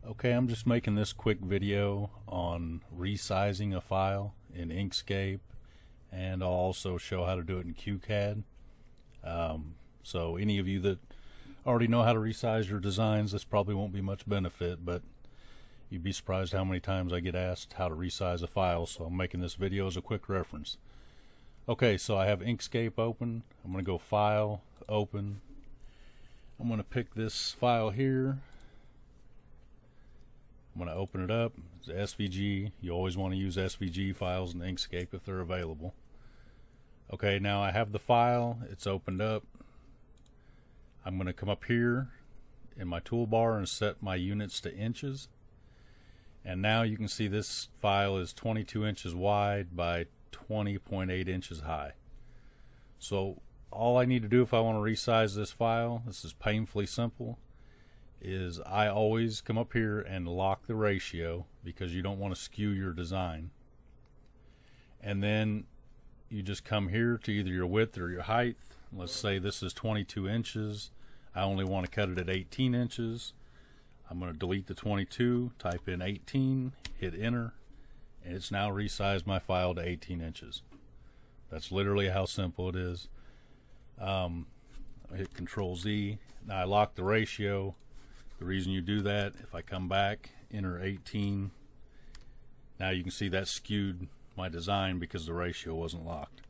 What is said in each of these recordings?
Okay, I'm just making this quick video on resizing a file in Inkscape, and I'll also show how to do it in Qcad. So any of you that already know how to resize your designs, this probably won't be much benefit, but you'd be surprised how many times I get asked how to resize a file, so I'm making this video as a quick reference. Okay, so I have Inkscape open. I'm going to go File, Open. I'm going to pick this file here. I'm going to open it up. It's SVG. You always want to use SVG files in Inkscape if they're available. Okay, now I have the file. It's opened up. I'm going to come up here in my toolbar and set my units to inches. And now you can see this file is 22 inches wide by 20.8 inches high. So all I need to do if I want to resize this file, this is painfully simple, is I always come up here and lock the ratio because you don't want to skew your design. And then you just come here to either your width or your height. Let's say this is 22 inches. I only want to cut it at 18 inches. I'm going to delete the 22, type in 18, hit enter, and it's now resized my file to 18 inches. That's literally how simple it is. I hit Control Z. Now I lock the ratio. The reason you do that, if I come back, enter 18, now you can see that skewed my design because the ratio wasn't locked.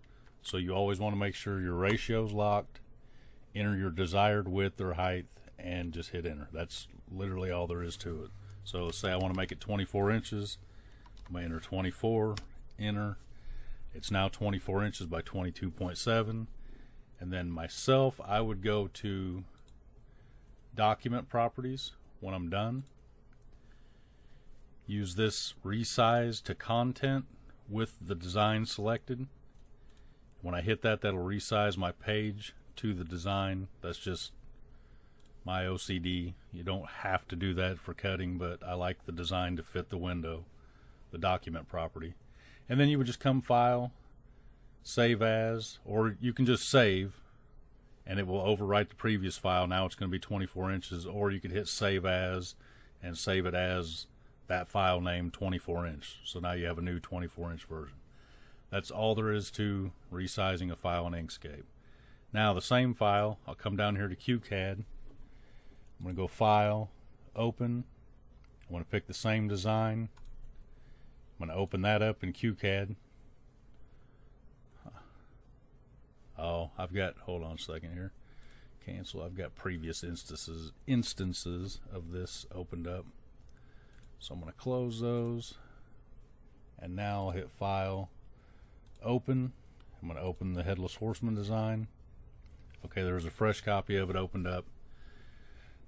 So you always want to make sure your ratio is locked, enter your desired width or height, and just hit enter. That's literally all there is to it. So say I want to make it 24 inches. I'm going to enter 24, enter. It's now 24 inches by 22.7. And then myself, I would go to Document Properties when I'm done. Use this Resize to Content with the design selected. When I hit that, that'll resize my page to the design. That's just my OCD. You don't have to do that for cutting, but I like the design to fit the window, the document property. And then you would just come File, Save As, or you can just save and it will overwrite the previous file. Now it's going to be 24 inches, or you could hit Save As and save it as that file name 24 inch. So now you have a new 24 inch version. That's all there is to resizing a file in Inkscape. Now the same file, I'll come down here to Qcad. I'm going to go File, Open. I want to pick the same design. I'm going to open that up in Qcad. Oh, I've got, hold on a second here. Cancel. I've got previous instances of this opened up. So I'm going to close those. And now I'll hit File, Open. I'm going to open the Headless Horseman design. Okay, there's a fresh copy of it opened up.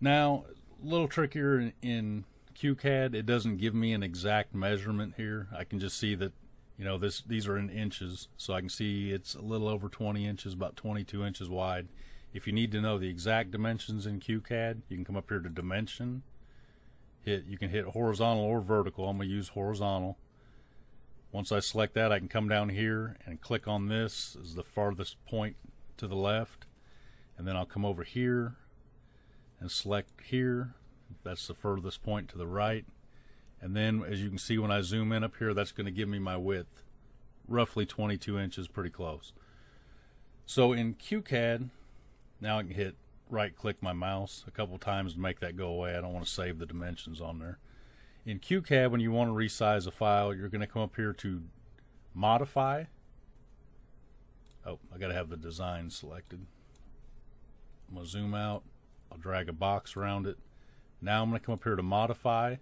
Now, a little trickier in Qcad, it doesn't give me an exact measurement here. I can just see that, you know, these are in inches, so I can see it's a little over 20 inches, about 22 inches wide. If you need to know the exact dimensions in Qcad, you can come up here to Dimension. You can hit horizontal or vertical. I'm going to use horizontal. Once I select that, I can come down here and click on this as the farthest point to the left, and then I'll come over here and select here. That's the furthest point to the right. And then as you can see when I zoom in up here, that's going to give me my width, roughly 22 inches, pretty close. So in Qcad, now I can hit right click my mouse a couple times to make that go away. I don't want to save the dimensions on there. In Qcad, when you want to resize a file, you're going to come up here to Modify. Oh, I got to have the design selected. I'm going to zoom out. I'll drag a box around it. Now I'm going to come up here to Modify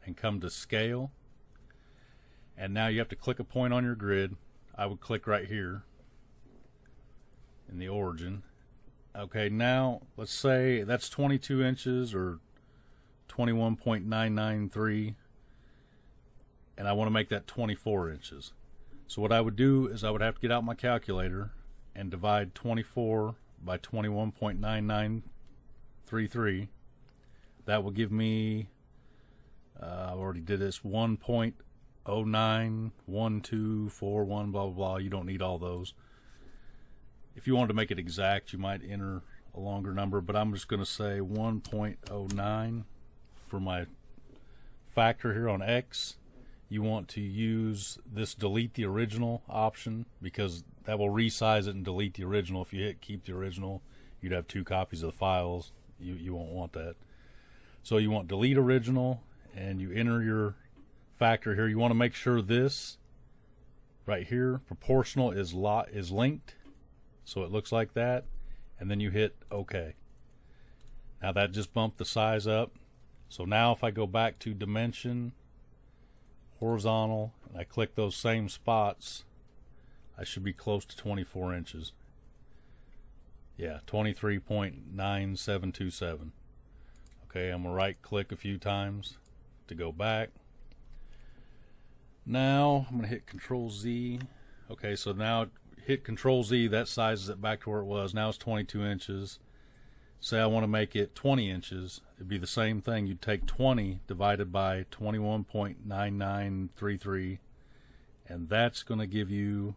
and come to Scale. And now you have to click a point on your grid. I would click right here in the origin. Okay, now let's say that's 22 inches or 21.993, and I want to make that 24 inches. So what I would do is I would have to get out my calculator and divide 24 by 21.9933. That will give me, I already did this, 1.091241, blah, blah, blah. You don't need all those. If you wanted to make it exact, you might enter a longer number, but I'm just going to say 1.09 for my factor here on X, you want to use this delete the original option, because that will resize it and delete the original. If you hit keep the original, you'd have 2 copies of the files. You won't want that. So you want delete original, and you enter your factor here. You want to make sure this right here, proportional, is linked, so it looks like that, and then you hit OK. Now that just bumped the size up. So now if I go back to dimension, horizontal, and I click those same spots, I should be close to 24 inches. Yeah, 23.9727. Okay, I'm going to right click a few times to go back. Now I'm going to hit Control Z. Okay, so now hit Control Z, that sizes it back to where it was. Now it's 22 inches. Say I want to make it 20 inches. It'd be the same thing. You'd take 20 divided by 21.9933, and that's going to give you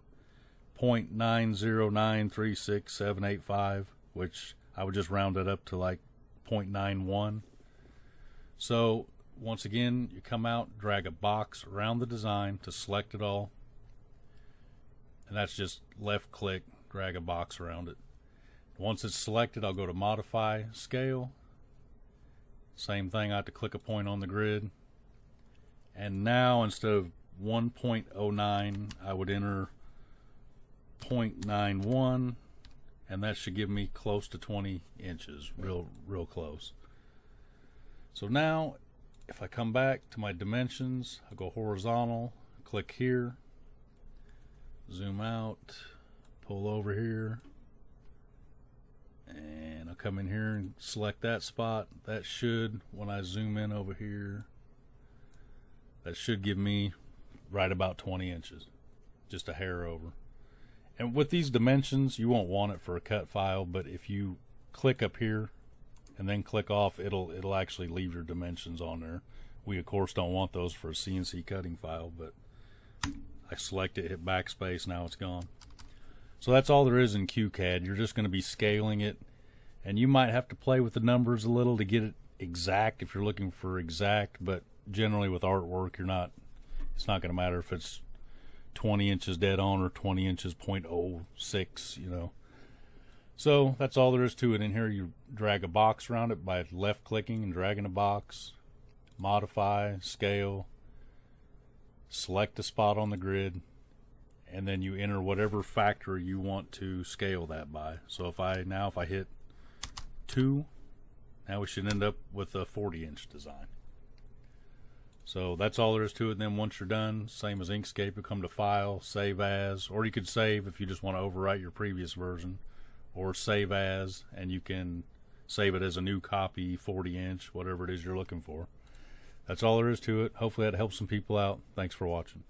0.90936,785, which I would just round it up to like 0.91. So once again, you come out, drag a box around the design to select it all, and that's just left click, drag a box around it. Once it's selected, I'll go to modify scale. Same thing, I have to click a point on the grid, and now instead of 1.09, I would enter 0.91, and that should give me close to 20 inches, real close. So now if I come back to my dimensions, I'll go horizontal, click here, zoom out, pull over here, and I'll come in here and select that spot. That should, when I zoom in over here, that should give me right about 20 inches, just a hair over. And with these dimensions, you won't want it for a cut file, but if you click up here and then click off, it'll actually leave your dimensions on there. We of course don't want those for a CNC cutting file, but I select it, hit backspace, now it's gone. So that's all there is in Qcad. You're just going to be scaling it, and you might have to play with the numbers a little to get it exact if you're looking for exact, but generally with artwork, it's not going to matter if it's 20 inches dead on or 20 inches 0.06, you know. So that's all there is to it. In here, you drag a box around it by left clicking and dragging a box, modify, scale, select a spot on the grid, and then you enter whatever factor you want to scale that by. So if I hit 2, now we should end up with a 40-inch design. So that's all there is to it. And then once you're done, same as Inkscape, you come to File, Save As, or you could save if you just want to overwrite your previous version, or Save As, and you can save it as a new copy, 40-inch, whatever it is you're looking for. That's all there is to it. Hopefully that helps some people out. Thanks for watching.